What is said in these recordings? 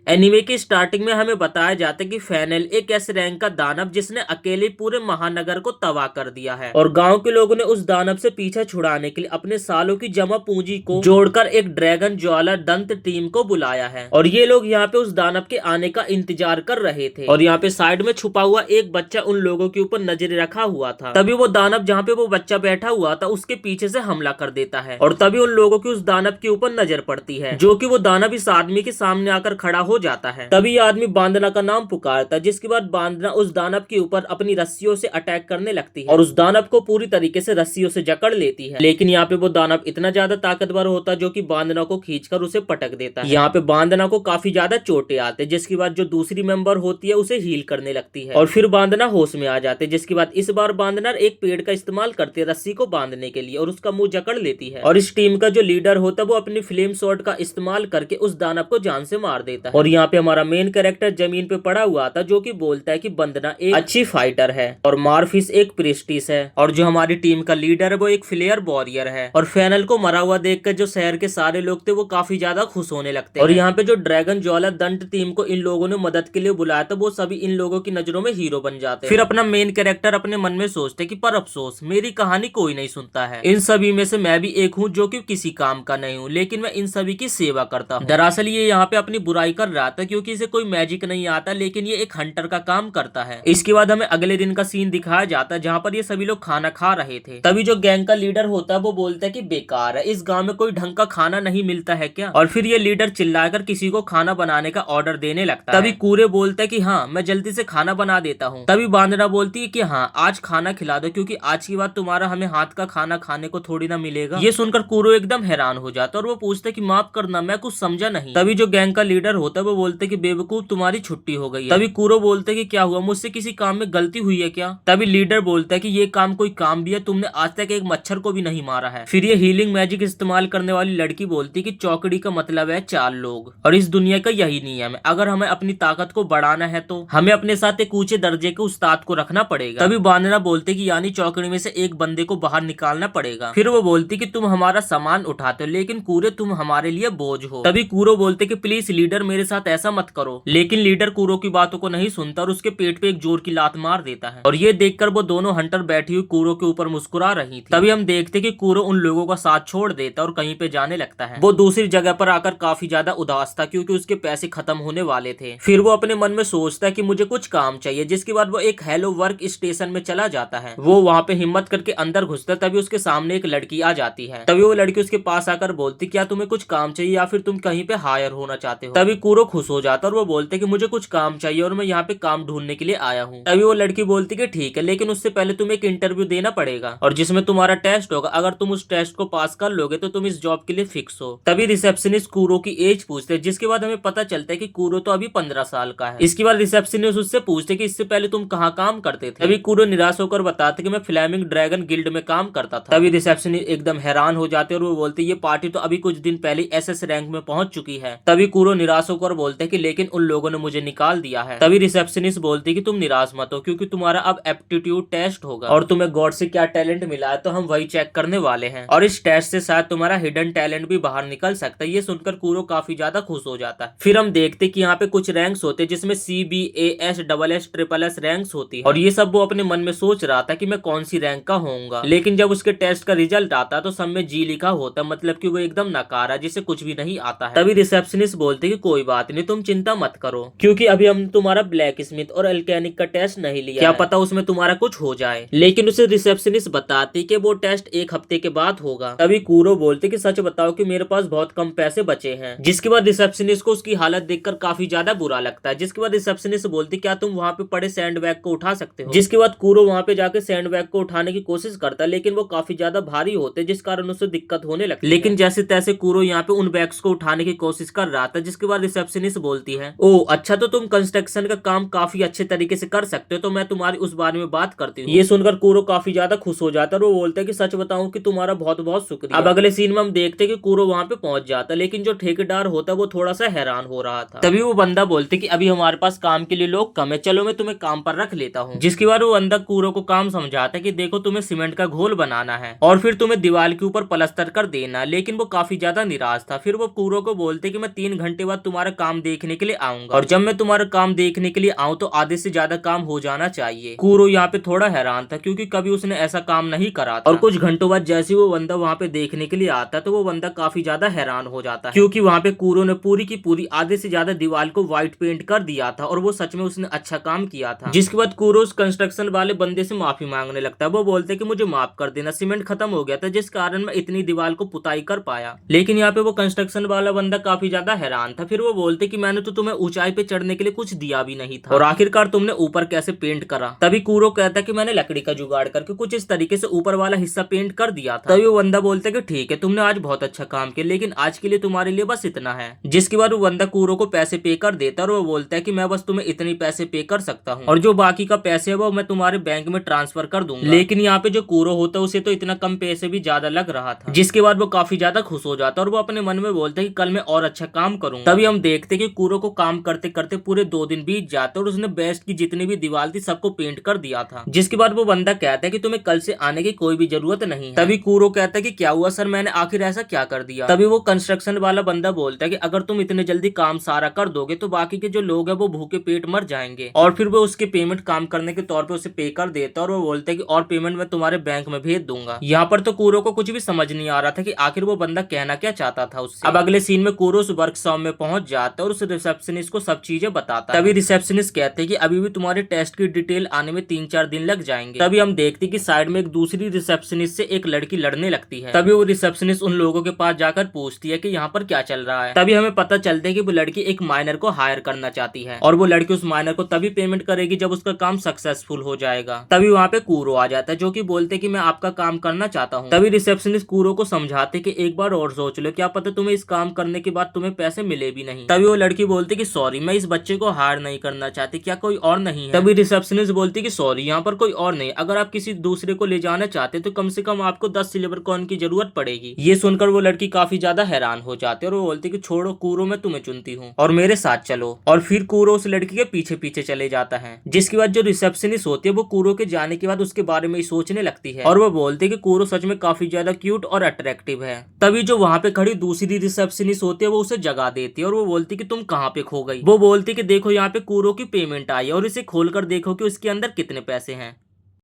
Anime की starting में हमें बताया जाता है कि फेनल एक ऐसे रैंक का दानव जिसने अकेले पूरे महानगर को तबाह कर दिया है और गांव के लोगों ने उस दानव से पीछा छुड़ाने के लिए अपने सालों की जमा पूंजी को जोड़कर एक ड्रैगन ज्वाला दंत टीम को बुलाया है और ये लोग यहाँ पे उस दानव के आने का इंतजार कर रहे थे। और यहाँ पे साइड में छुपा हुआ एक बच्चा उन लोगों के ऊपर नजर रखा हुआ था। तभी वो दानव जहाँ पे वो बच्चा बैठा हुआ था उसके पीछे से हमला कर देता है और तभी उन लोगों की उस दानव के ऊपर नजर पड़ती है, जो कि वो दानव इस आदमी के सामने आकर खड़ा हो जाता है। तभी आदमी बांदना का नाम पुकारता है, जिसके बाद बांदना उस दानव के ऊपर अपनी रस्सियों से अटैक करने लगती है और उस दानव को पूरी तरीके से रस्सियों से जकड़ लेती है। लेकिन यहाँ पे वो दानव इतना ज्यादा ताकतवर होता है जो कि बांदना को खींचकर उसे पटक देता है। यहाँ पे बांदना को काफी ज्यादा चोटें आते, जिसके बाद जो दूसरी मेंबर होती है उसे हील करने लगती है और फिर बांदना होश में आ जाते, जिसके बाद इस बार बांदना एक पेड़ का इस्तेमाल करती है रस्सी को बांधने के लिए और उसका मुंह जकड़ लेती है। और इस टीम का जो लीडर होता है वो अपनी फ्लेम शॉट का इस्तेमाल करके उस दानव को जान से मार देता है। और यहाँ पे हमारा मेन कैरेक्टर जमीन पे पड़ा हुआ था, जो कि बोलता है कि बंदना एक अच्छी फाइटर है और मार्फिस एक प्रिस्टिस है और जो हमारी टीम का लीडर है वो एक फ्लेयर वॉरियर है। और फेनल को मरा हुआ देखकर जो शहर के सारे लोग थे वो काफी ज्यादा खुश होने लगते हैं। और यहाँ पे जो ड्रैगन ज्वाला दंत टीम को इन लोगों ने मदद के लिए बुलाया था वो सभी इन लोगों की नजरों में हीरो बन जाते हैं। फिर अपना मेन कैरेक्टर अपने मन में सोचते कि पर अफसोस मेरी कहानी कोई नहीं सुनता है, इन सभी में से मैं भी एक हूँ जो कि किसी काम का नहीं हूँ, लेकिन मैं इन सभी की सेवा करता हूँ। दरअसल ये यहाँ पे अपनी बुराई कर रहा था क्योंकि इसे कोई मैजिक नहीं आता, लेकिन ये एक हंटर का काम करता है। इसके बाद हमें अगले दिन का सीन दिखाया जाता है जहाँ पर ये सभी लोग खाना खा रहे थे। तभी जो गैंग का लीडर होता है वो बोलता है कि बेकार है, इस गांव में कोई ढंग का खाना नहीं मिलता है क्या। और फिर ये लीडर चिल्लाकर किसी को खाना बनाने का ऑर्डर देने लगता है। तभी कूरे बोलता है कि हाँ मैं जल्दी से खाना बना देता हूँ। तभी बांदना बोलती है कि हाँ आज खाना खिला दो, क्योंकि आज की बात तुम्हारा हमें हाथ का खाना खाने को थोड़ी ना मिलेगा। ये सुनकर कूरो एकदम हैरान हो जाता है और वो पूछता है कि माफ करना मैं कुछ समझा नहीं। तभी जो गैंग का लीडर होता है वो बोलते कि बेवकूफ तुम्हारी छुट्टी हो गई है। तभी कूरो बोलते कि क्या हुआ, मुझसे किसी काम में गलती हुई है क्या। तभी लीडर बोलता है कि ये काम कोई काम भी है, तुमने आज तक एक मच्छर को भी नहीं मारा है। फिर ये हीलिंग मैजिक इस्तेमाल करने वाली लड़की बोलती कि चौकड़ी का मतलब है 4 लोग और इस दुनिया का यही नियम है, अगर हमें अपनी ताकत को बढ़ाना है तो हमें अपने साथ एक ऊंचे दर्जे के उस्ताद को रखना पड़ेगा। तभी बांदना बोलते कि यानी चौकड़ी में से एक बंदे को बाहर निकालना पड़ेगा। फिर वो बोलती कि तुम हमारा सामान उठाते हो लेकिन कूरे तुम हमारे लिए बोझ हो। तभी कूरो बोलते कि प्लीज लीडर मेरे साथ ऐसा मत करो, लेकिन लीडर कूरो की बातों को नहीं सुनता और उसके पेट पे एक जोर की लात मार देता है। और ये देखकर वो दोनों हंटर बैठी हुई कूरो के ऊपर मुस्कुरा रही थी। तभी हम देखते कि कूरो उन लोगों का साथ छोड़ देता और कहीं पे जाने लगता है। वो दूसरी जगह पर आकर काफी ज्यादा उदास था क्योंकि उसके पैसे खत्म होने वाले थे। फिर वो अपने मन में सोचता है कि मुझे कुछ काम चाहिए, जिसके बाद वो एक हेलो वर्क स्टेशन में चला जाता है। वो वहाँ पे हिम्मत करके अंदर घुसता है, तभी उसके सामने एक लड़की आ जाती है। तभी वो लड़की उसके पास आकर बोलती क्या तुम्हें कुछ काम चाहिए या फिर तुम कहीं पे हायर होना चाहते हो। तभी कूरो खुश हो जाता और वो बोलते कि मुझे कुछ काम चाहिए और मैं यहाँ पे काम ढूंढने के लिए आया हूँ। तभी वो लड़की बोलती कि ठीक है, लेकिन उससे पहले तुम्हें एक इंटरव्यू देना पड़ेगा और जिसमें तुम्हारा टेस्ट होगा, अगर तुम उस टेस्ट को पास कर लोगे तो तुम इस जॉब के लिए फिक्स हो। तभी रिसेप्शनिस्ट कूरो की एज पूछते, जिसके बाद हमें पता चलता है कि कूरो तो अभी 15 साल का है। इसके बाद रिसेप्शनिस्ट उससे पूछते कि इससे पहले तुम कहाँ काम करते थे। तभी कूरो निराश होकर बताते कि मैं फ्लैमिंग ड्रैगन गिल्ड में काम करता था। तभी रिसेप्शनिस्ट एकदम हैरान हो जाते और वो बोलते ये पार्टी तो अभी कुछ दिन पहले एसएस रैंक में पहुंच चुकी है। तभी कूरो निराश होकर बोलते कि लेकिन उन लोगों ने मुझे निकाल दिया है। तभी रिसेप्शनिस्ट बोलती कि तुम निराश मत हो, क्योंकि तुम्हारा अब एप्टीट्यूड टेस्ट होगा और तुम्हें गॉड से क्या टैलेंट मिला है तो हम वही चेक करने वाले हैं और इस टेस्ट से शायद तुम्हारा हिडन टैलेंट भी बाहर निकल सकता है। ये सुनकर कूरो काफी ज्यादा खुश हो जाता है। फिर हम देखते कि यहाँ पे कुछ रैंक्स होते जिसमें CBAS SSS रैंक्स होती है और ये सब वो अपने मन में सोच रहा था कि मैं कौन सी रैंक का होऊंगा। लेकिन जब उसके टेस्ट का रिजल्ट आता तो सब में G लिखा होता, मतलब कि वो एकदम नकारा जिसे कुछ भी नहीं आता है। तभी रिसेप्शनिस्ट बोलते कि कोई बात नहीं, तुम चिंता मत करो, क्योंकि अभी हम तुम्हारा ब्लैक स्मिथ और अल्केनिक का टेस्ट नहीं लिया, क्या पता उसमें तुम्हारा कुछ हो जाए। लेकिन उसे रिसेप्शनिस्ट बताती कि वो टेस्ट 1 हफ्ते के बाद होगा। तभी कूरो बोलते कि सच बताओ कि मेरे पास बहुत कम पैसे बचे हैं। जिसके बाद रिसेप्शनिस्ट को उसकी हालत देखकर काफी ज्यादा बुरा लगता है। जिसके बाद रिसेप्शनिस्ट बोलती क्या तुम वहाँ पे पड़े सैंडबैग को उठा सकते हो। जिसके बाद कूरो वहाँ पे जाके सैंडबैग को उठाने की कोशिश करता है, लेकिन वो काफी ज्यादा भारी होते जिस कारण उसे दिक्कत होने लगती है। लेकिन जैसे तैसे कूरो यहाँ पे उन बैग्स को उठाने की कोशिश कर रहा था। जिसके बाद रिसेप्शनिस्ट बोलती है ओ अच्छा, तो तुम कंस्ट्रक्शन का काम काफी अच्छे तरीके से कर सकते हो, तो मैं तुम्हारी उस बारे में बात करती हूँ। ये सुनकर कूरो काफी ज्यादा खुश हो जाता है और वो बोलता है कि सच बताऊं कि तुम्हारा बहुत बहुत शुक्रिया। अब अगले सीन में हम देखते हैं कि कूरो वहाँ पे पहुंच जाता है, लेकिन जो ठेकेदार होता है वो थोड़ा सा हैरान हो रहा था। तभी वो बंदा बोलते कि अभी हमारे पास काम के लिए लोग कम है, चलो मैं तुम्हें काम पर रख लेता हूँ। जिसके बाद वो बंदा कूरो को काम समझाता है कि देखो तुम्हें सीमेंट का घोल बनाना है और फिर तुम्हें दीवार के ऊपर प्लास्टर कर देना। लेकिन वो काफी ज्यादा निराश था। फिर वो कूरो को बोलते कि मैं 3 घंटे बाद तुम्हारा काम देखने के लिए आऊंगा, और जब मैं तुम्हारा काम देखने के लिए आऊँ तो आधे से ज्यादा काम हो जाना चाहिए। कूरो यहाँ पे थोड़ा हैरान था क्योंकि कभी उसने ऐसा काम नहीं करा था। और कुछ घंटों बाद जैसे वो बंदा वहाँ पे देखने के लिए आता तो वो बंदा काफी ज्यादा हैरान हो जाता है, क्योंकि वहाँ पे कूरो ने पूरी की पूरी आधे से ज्यादा दीवार को व्हाइट पेंट कर दिया था, और वो सच में उसने अच्छा काम किया था। जिसके बाद कूरो उस कंस्ट्रक्शन वाले बंदे से माफी मांगने लगता है। वो बोलते कि मुझे माफ कर देना, सीमेंट खत्म हो गया था जिस कारण मैं इतनी दीवार को पुताई कर पाया। लेकिन यहाँ पे वो कंस्ट्रक्शन वाला बंदा काफी ज्यादा हैरान था। फिर वो बोलते कि मैंने तो तुम्हें ऊंचाई पे चढ़ने के लिए कुछ दिया भी नहीं था, और आखिरकार तुमने ऊपर कैसे पेंट करा। तभी कूरो कहता कि मैंने लकड़ी का जुगाड़ करके कुछ इस तरीके से ऊपर वाला हिस्सा पेंट कर दिया था। तभी वो बंदा बोलता कि ठीक है, तुमने आज बहुत अच्छा काम किया, लेकिन आज के लिए तुम्हारे लिए बस इतना है। जिसके बाद वो बंदा कूरो को पैसे पे कर देता है, और वो बोलता है कि मैं बस तुम्हें इतने पैसे पे कर सकता हूँ, और जो बाकी का पैसे है वो मैं तुम्हारे बैंक में ट्रांसफर कर दूंगा। लेकिन यहाँ पे जो कूरो होता है उसे तो इतना कम पैसे भी ज्यादा लग रहा था। जिसके बाद वो काफी ज्यादा खुश हो जाता है, और वो अपने मन में बोलता है कि कल मैं और अच्छा काम करूंगा। तभी हम देखते कि कूरो को काम करते करते पूरे 2 दिन बीत जाते, और उसने बेस्ट की जितनी भी दीवार थी सबको पेंट कर दिया था। जिसके बाद वो बंदा कहता है कि तुम्हें कल से आने की कोई भी जरूरत नहीं है। तभी कूरो कहता है कि क्या हुआ सर, मैंने आखिर ऐसा क्या कर दिया। तभी वो कंस्ट्रक्शन वाला बंदा बोलता है कि अगर तुम इतने जल्दी काम सारा कर दोगे तो बाकी के जो लोग हैं वो भूखे पेट मर जाएंगे। और फिर वो उसके पेमेंट काम करने के तौर पे उसे पे कर देता है, और वो बोलता है कि और पेमेंट मैं तुम्हारे बैंक में भेज दूंगा। यहाँ पर तो कूरो को कुछ भी समझ नहीं आ रहा था कि आखिर वो बंदा कहना क्या चाहता था उससे। अब अगले सीन में कूरो उस वर्कशॉप में पहुंच जाता है और उस रिसेप्शनिस्ट को सब चीजें बताता है। तभी रिसेप्शनिस्ट कहते हैं कि अभी भी तुम्हारे टेस्ट की डिटेल आने में 3-4 दिन लग जाएंगे। तभी हम देखते कि साइड में एक दूसरी रिसेप्शनिस्ट से एक लड़की लड़ने लगती है। तभी वो रिसेप्शनिस्ट उन लोगों के पास जाकर पूछती है कि यहाँ पर क्या चल रहा है। तभी हमें पता चलता है कि वो लड़की एक माइनर को हायर करना चाहती है, और वो लड़की उस माइनर को तभी पेमेंट करेगी जब उसका काम सक्सेसफुल हो जाएगा। तभी वहाँ पे कूरो आ जाता है जो कि बोलते कि मैं आपका काम करना चाहता हूँ। तभी रिसेप्शनिस्ट कूरो को समझाते कि एक बार और सोच लो, क्या पता तुम्हें इस काम करने के बाद तुम्हें पैसे मिले भी नहीं। तभी वो लड़की बोलती कि सॉरी, मैं इस बच्चे को हायर नहीं करना चाहती, क्या कोई और नहीं है। तभी रिसेप्शनिस्ट बोलती कि सॉरी, यहाँ पर कोई और नहीं, अगर आप किसी दूसरे को ले जाना चाहते तो कम से कम आपको 10 सिल्वर कॉइन की जरूरत पड़ेगी। ये सुनकर वो लड़की काफी ज्यादा हैरान हो जाती है, और वो बोलती कि छोड़ो कूरो, मैं तुम्हें चुनती हूँ और मेरे साथ चलो। और फिर कूरो उस लड़की के पीछे पीछे चले जाता है। जिसके बाद जो रिसेप्शनिस्ट होती है वो कूरो के जाने के बाद उसके बारे में ही सोचने लगती है, और वो बोलती है कि कूरो सच में काफी ज्यादा क्यूट और अट्रैक्टिव है। तभी जो वहाँ पे खड़ी दूसरी रिसेप्शनिस्ट होती है वो उसे जगा देती है, और वो बोलती कि तुम कहाँ पे खो गई। वो बोलती कि देखो यहाँ पे कूरो की पेमेंट आई है, और इसे खोलकर देखो कि उसके अंदर कितने पैसे हैं।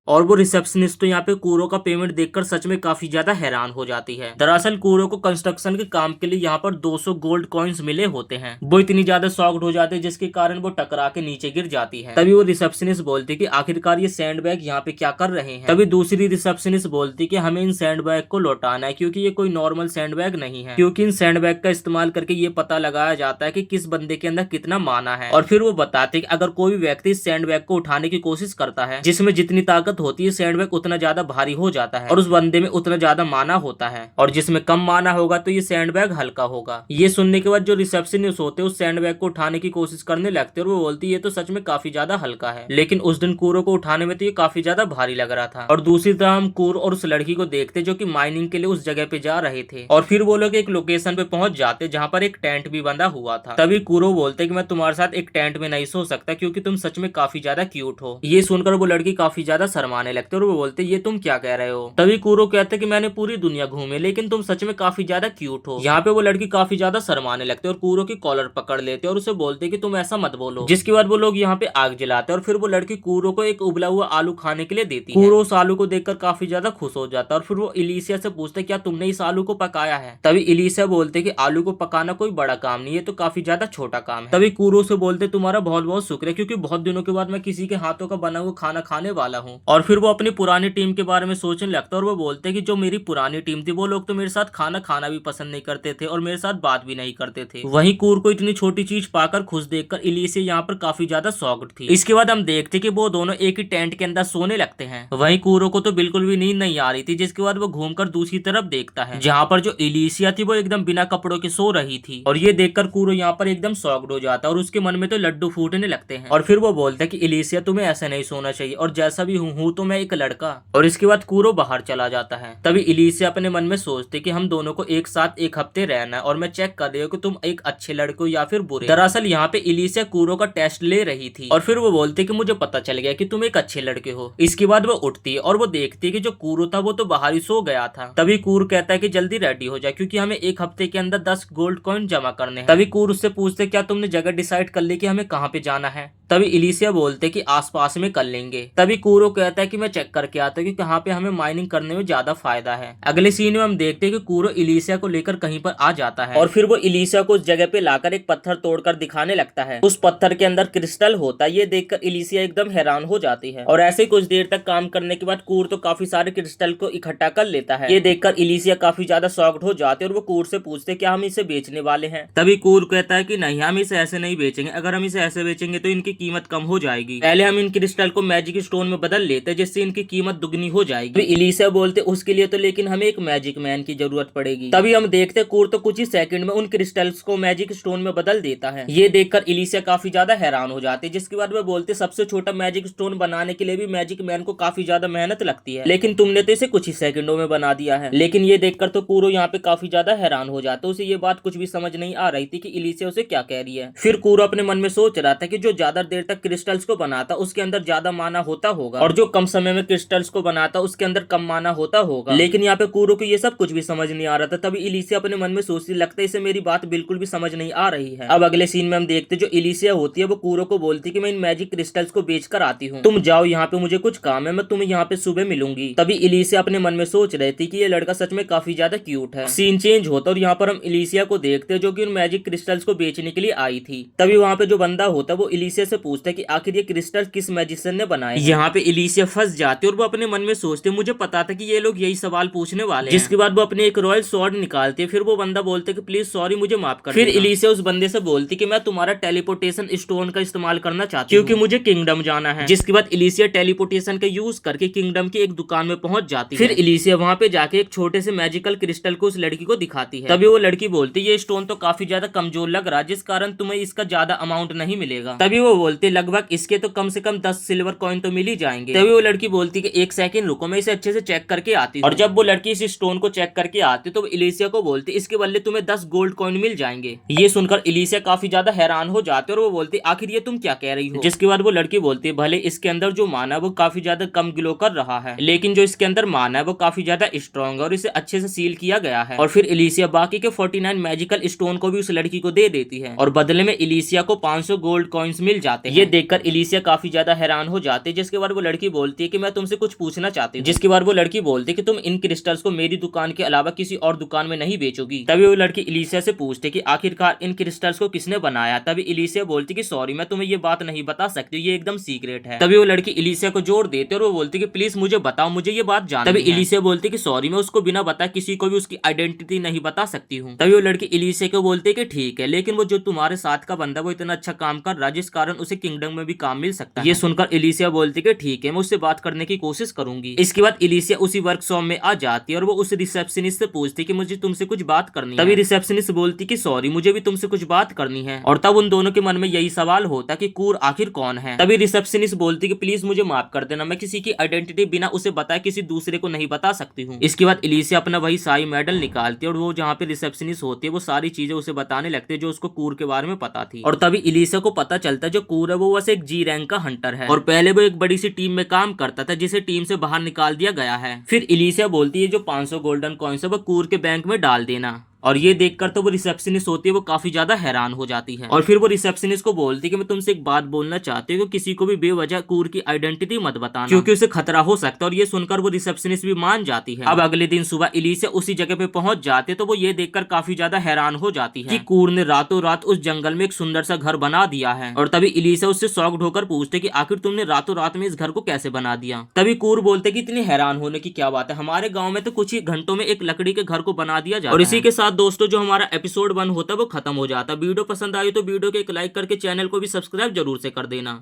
और वो रिसेप्शनिस्ट तो यहाँ पे कूरो का पेमेंट देखकर सच में काफी ज्यादा हैरान हो जाती है। दरअसल कूरो को कंस्ट्रक्शन के काम के लिए यहाँ पर 200 गोल्ड कॉइन्स मिले होते हैं। वो इतनी ज्यादा शॉक्ड हो जाते हैं जिसके कारण वो टकरा के नीचे गिर जाती है। तभी वो रिसेप्शनिस्ट बोलती कि आखिरकार ये सैंडबैग यहाँ पे क्या कर रहे हैं। तभी दूसरी रिसेप्शनिस्ट बोलती कि हमें इन सैंडबैग को लौटाना है, क्योंकि ये कोई नॉर्मल सैंडबैग नहीं है, क्योंकि इन सैंडबैग का इस्तेमाल करके ये पता लगाया जाता है कि किस बंदे के अंदर कितना माना है। और फिर वो बताते कि अगर कोई भी व्यक्ति इस सैंडबैग को उठाने की कोशिश करता है, जिसमें जितनी ताकत होती है सैंडबैग उतना ज्यादा भारी हो जाता है, और उस बंदे में उतना ज्यादा माना होता है, और जिसमें कम माना होगा तो ये सैंडबैग हल्का होगा। ये सुनने के बाद जो रिसेप्शनिस्ट होते हैं उस सैंडबैग को उठाने की कोशिश करने लगते हैं, और वो बोलती ये तो सच में काफी ज्यादा हल्का है। लेकिन उस दिन कूरो को उठाने में तो ये काफी ज्यादा भारी लग रहा था। और दूसरी तरफ हम कूरो और उस लड़की को देखते जो कि माइनिंग के लिए उस जगह पे जा रहे थे, और फिर वो लोग एक लोकेशन पे पहुंच जाते जहाँ पर एक टेंट भी बंधा हुआ था। तभी कूरो बोलते कि मैं तुम्हारे साथ एक टेंट में नहीं सो सकता, क्योंकि तुम सच में काफी ज्यादा क्यूट हो। ये सुनकर वो लड़की काफी ज्यादा शर्माने लगते और वो बोलते ये तुम क्या कह रहे हो। तभी कूरो कहते कि मैंने पूरी दुनिया घूमी, लेकिन तुम सच में काफी ज्यादा क्यूट हो। यहाँ पे वो लड़की काफी ज्यादा शर्माने लगते और कूरो की कॉलर पकड़ लेते और उसे बोलते कि तुम ऐसा मत बोलो। जिसके बाद वो लोग यहाँ पे आग जलाते और फिर वो लड़की कूरो को एक उबला हुआ आलू खाने के लिए देती है। कूरो उस आलू को देखकर काफी ज्यादा खुश हो जाता है और फिर वो इलिसिया से पूछते क्या तुमने इस आलू को पकाया है। तभी इलिसिया बोलते कि आलू को पकाना कोई बड़ा काम नहीं है, तो काफी ज्यादा छोटा काम है। तभी कूरो से बोलते तुम्हारा बहुत बहुत शुक्रिया, क्योंकि बहुत दिनों के बाद मैं किसी के हाथों का बना हुआ खाना खाने वाला हूँ। और फिर वो अपनी पुरानी टीम के बारे में सोचने लगता है और वो बोलते कि जो मेरी पुरानी टीम थी वो लोग तो मेरे साथ खाना खाना भी पसंद नहीं करते थे और मेरे साथ बात भी नहीं करते थे। वहीं कूर को इतनी छोटी चीज पाकर खुश देखकर इलिसिया यहाँ पर काफी ज्यादा शॉक्ड थी। इसके बाद हम देखते कि वो दोनों एक ही टेंट के अंदर सोने लगते हैं। वहीं कूरो को तो बिल्कुल भी नींद नहीं आ रही थी, जिसके बाद वो घूमकर दूसरी तरफ देखता है जहाँ पर जो इलिसिया थी वो एकदम बिना कपड़ों के सो रही थी। और ये देखकर कूरो यहाँ पर एकदम शॉक्ड हो जाता है और उसके मन में तो लड्डू फूटने लगते हैं। और फिर वो बोलता है कि इलिसिया तुम्हें ऐसा नहीं सोना चाहिए और जैसा भी हूँ हूँ तो मैं एक लड़का। और इसके बाद कूरो बाहर चला जाता है। तभी इलिसिया अपने मन में सोचते कि हम दोनों को एक साथ एक हफ्ते रहना है और मैं चेक कर रही हूँ कि तुम एक अच्छे लड़के हो या फिर बुरे। दरअसल यहाँ पे इलिसिया कूरो का टेस्ट ले रही थी और फिर वो बोलती कि मुझे पता चल गया कि तुम एक अच्छे लड़के हो। इसके बाद वो उठती है और वो देखती है कि जो कूरो था वो तो बाहर ही सो गया था। तभी कूर कहता है कि जल्दी रेडी हो जाए क्योंकि हमें एक हफ्ते के अंदर 10 गोल्ड कॉइन जमा करने हैं। तभी कूर उससे पूछते क्या तुमने जगह डिसाइड कर ली कि हमें कहाँ पे जाना है। तभी इलिसिया बोलते कि आसपास में कर लेंगे। तभी कूरो कहता है कि मैं चेक करके आता हूँ कि कहाँ पे हमें माइनिंग करने में ज्यादा फायदा है। अगले सीन में हम देखते हैं कि कूरो इलिसिया को लेकर कहीं पर आ जाता है और फिर वो इलिसिया को उस जगह पे लाकर एक पत्थर तोड़कर दिखाने लगता है। उस पत्थर के अंदर क्रिस्टल होता है। ये देखकर इलिसिया एकदम हैरान हो जाती है और ऐसे कुछ देर तक काम करने के बाद कूर तो काफी सारे क्रिस्टल को इकट्ठा कर लेता है। ये देखकर इलिसिया काफी ज्यादा शॉक्ड हो जाते और वो कूर से पूछते क्या हम इसे बेचने वाले हैं। तभी कूर कहता है कि नहीं, हम इसे ऐसे नहीं बेचेंगे। अगर हम इसे ऐसे बेचेंगे तो इनकी कीमत कम हो जाएगी। पहले हम इन क्रिस्टल को मैजिक स्टोन में बदल लेते जिससे इनकी कीमत दुगनी हो जाएगी। इलिसिया बोलते उसके लिए तो लेकिन हमें एक मैजिक मैन की जरूरत पड़ेगी। तभी हम देखते कूर तो कुछ ही सेकंड में उन क्रिस्टल्स को मैजिक स्टोन में बदल देता है। ये देखकर इलिसिया काफी ज्यादा हैरान हो जाते जिसके बाद वो बोलते सबसे छोटा मैजिक स्टोन बनाने के लिए भी मैजिक मैन को काफी ज्यादा मेहनत लगती है, लेकिन तुमने तो इसे कुछ ही सेकंडों में बना दिया है। लेकिन ये देखकर तो कूरो यहाँ पे काफी ज्यादा हैरान हो जाता। उसे ये बात कुछ भी समझ नहीं आ रही थी कि इलिसिया उसे क्या कह रही है। फिर कूरो अपने मन में सोच रहा था कि जो ज्यादा देर तक क्रिस्टल्स को बनाता उसके अंदर ज्यादा माना होता होगा और जो कम समय में क्रिस्टल्स को बनाता उसके अंदर कम माना होता होगा। लेकिन यहाँ पे कूरो को ये सब कुछ भी समझ नहीं आ रहा था। तभी इलिसिया अपने मन में सोचती लगता है इसे मेरी बात बिल्कुल भी समझ नहीं आ रही है। अब अगले सीन में हम देखते जो इलिसिया होती है वो कूरो को बोलती कि मैं इन मैजिक क्रिस्टल्स को बेच कर आती हूँ, तुम जाओ, यहाँ पे मुझे कुछ काम है, मैं तुम्हें यहाँ पे सुबह मिलूंगी। तभी इलिसिया अपने मन में सोच रही थी कि ये लड़का सच में काफी ज्यादा क्यूट है। सीन चेंज होता और यहाँ पर हम इलिसिया को देखते जो कि उन मैजिक क्रिस्टल्स को बेचने के लिए आई थी। तभी वहाँ पे जो बंदा होता वो इलिसिया से पूछता है कि आखिर ये क्रिस्टल किस मैजिशियन ने बनाए। यहाँ पे इलिसिया फंस जाती और वो अपने मन में सोचते मुझे पता था कि ये लोग यही सवाल पूछने वाले हैं। जिसके बाद वो अपने एक रॉयल स्वॉर्ड निकालती है। फिर वो बंदा बोलते कि प्लीज सॉरी, मुझे माफ कर। फिर इलिसिया उस बंदे से बोलती कि मैं तुम्हारा टेलीपोर्टेशन स्टोन का इस्तेमाल करना चाहती हूँ क्योंकि मुझे किंगडम जाना है। जिसके बाद इलिसिया टेलीपोर्टेशन का यूज करके किंगडम की एक दुकान में पहुंच जाती है। फिर इलिसिया वहाँ पे जाके एक छोटे से मैजिकल क्रिस्टल को उस लड़की को दिखाती है। तभी वो लड़की बोलती ये स्टोन तो काफी ज्यादा कमजोर लग रहा है जिस कारण तुम्हें इसका ज्यादा अमाउंट नहीं मिलेगा। तभी वो बोलते लगभग इसके तो कम से कम 10 सिल्वर कॉइन तो मिल ही जाएंगे। तभी वो लड़की बोलती कि एक सेकंड रुको, मैं इसे अच्छे से चेक करके आती हूँ। और जब वो लड़की इस स्टोन को चेक करके आती तो इलिसिया को बोलती इसके बदले तुम्हें 10 गोल्ड कॉइन मिल जाएंगे। ये सुनकर इलिसिया काफी ज्यादा हैरान हो जाते और वो बोलती आखिर ये तुम क्या कह रही हो। जिसके बाद वो लड़की बोलती भले इसके अंदर जो माना वो काफी ज्यादा कम ग्लो कर रहा है, लेकिन जो इसके अंदर माना है वो काफी ज्यादा स्ट्रॉन्ग है और इसे अच्छे से सील किया गया है। और फिर इलिसिया बाकी के 49 मैजिकल स्टोन को भी उस लड़की को दे देती है और बदले में इलिसिया को 500 गोल्ड कॉइन्स मिल जाते हैं। ये देखकर इलिसिया काफी ज्यादा हैरान हो जाती है। जिसके बाद वो लड़की बोलती है कि मैं तुमसे कुछ पूछना चाहती हूँ। जिसके बाद वो लड़की बोलती है कि तुम इन क्रिस्टल्स को मेरी दुकान के अलावा किसी और दुकान में नहीं बेचोगी। तभी वो लड़की इलिसिया से पूछती कि आखिरकार इन क्रिस्टल्स को किसने बनाया। तभी इलिसिया बोलती कि सॉरी, मैं तुम्हें ये बात नहीं बता सकती, ये एकदम सीक्रेट है। तभी वो लड़की इलिसिया को जोड़ देते और वो बोलती कि प्लीज मुझे बताओ, मुझे ये बात जाननी है। तभी इलिसिया बोलती कि सॉरी, मैं उसको बिना बताए किसी को भी उसकी आइडेंटिटी नहीं बता सकती हूँ। तभी वो लड़की इलिसिया को बोलती कि ठीक है, लेकिन वो जो तुम्हारे साथ का बंदा वो इतना अच्छा काम कर रहा जिस कारण उसे किंगडम में भी काम मिल सकता है। ये सुनकर इलिसिया बोलती कि ठीक है, मैं उससे बात करने की कोशिश करूंगी। इसके बाद इलिसिया उसी वर्कशॉप में आ जाती है और वो उस रिसेप्शनिस्ट से पूछती कि मुझे तुमसे कुछ बात करनी है। तभी रिसेप्शनिस्ट बोलती कि सॉरी, मुझे भी तुमसे कुछ बात करनी है। और तब उन दोनों के मन में यही सवाल होता कि कूर आखिर कौन है। तभी रिसेप्शनिस्ट बोलती कि प्लीज मुझे माफ कर देना, मैं किसी की आइडेंटिटी बिना उसे बताए किसी दूसरे को नहीं बता सकती हूँ। इसके बाद इलिसिया अपना वही शाही मेडल निकालती है और वो जहाँ पे रिसेप्शनिस्ट होती है वो सारी चीजें उसे बताने लगती है जो उसको कूर के बारे में पता थी। और तभी इलिसिया को पता चलता है जो कूर है वो बस एक जी रैंक का हंटर है और पहले वो एक बड़ी सी टीम में काम करता था जिसे टीम से बाहर निकाल दिया गया है। फिर इलिसिया बोलती है जो 500 गोल्डन कॉइन्स है वो कूर के बैंक में डाल देना। और ये देखकर तो वो रिसेप्शनिस्ट होती है वो काफी ज्यादा हैरान हो जाती है और फिर वो रिसेप्शनिस्ट को बोलती है कि मैं तुमसे एक बात बोलना चाहती हूँ कि किसी को भी बेवजह कूर की आइडेंटिटी मत बताना क्योंकि उसे खतरा हो सकता है। और ये सुनकर वो रिसेप्शनिस्ट भी मान जाती है। अब अगले दिन सुबह इलिसिया उसी जगह पे पहुंच जाते तो वो ये देखकर काफी ज्यादा हैरान हो जाती है कि कूर ने रातों रात उस जंगल में एक सुंदर सा घर बना दिया है। और तभी इलिसिया उससे शॉक्ड होकर पूछते कि आखिर तुमने रातों रात में इस घर को कैसे बना दिया। तभी कूर बोलते कि इतनी हैरान होने की क्या बात है, हमारे गाँव में तो कुछ ही घंटों में एक लकड़ी के घर को बना दिया जाता है। और इसी के साथ दोस्तों जो हमारा एपिसोड 1 होता है वो खत्म हो जाता है। वीडियो पसंद आई तो वीडियो को एक लाइक करके चैनल को भी सब्सक्राइब जरूर से कर देना।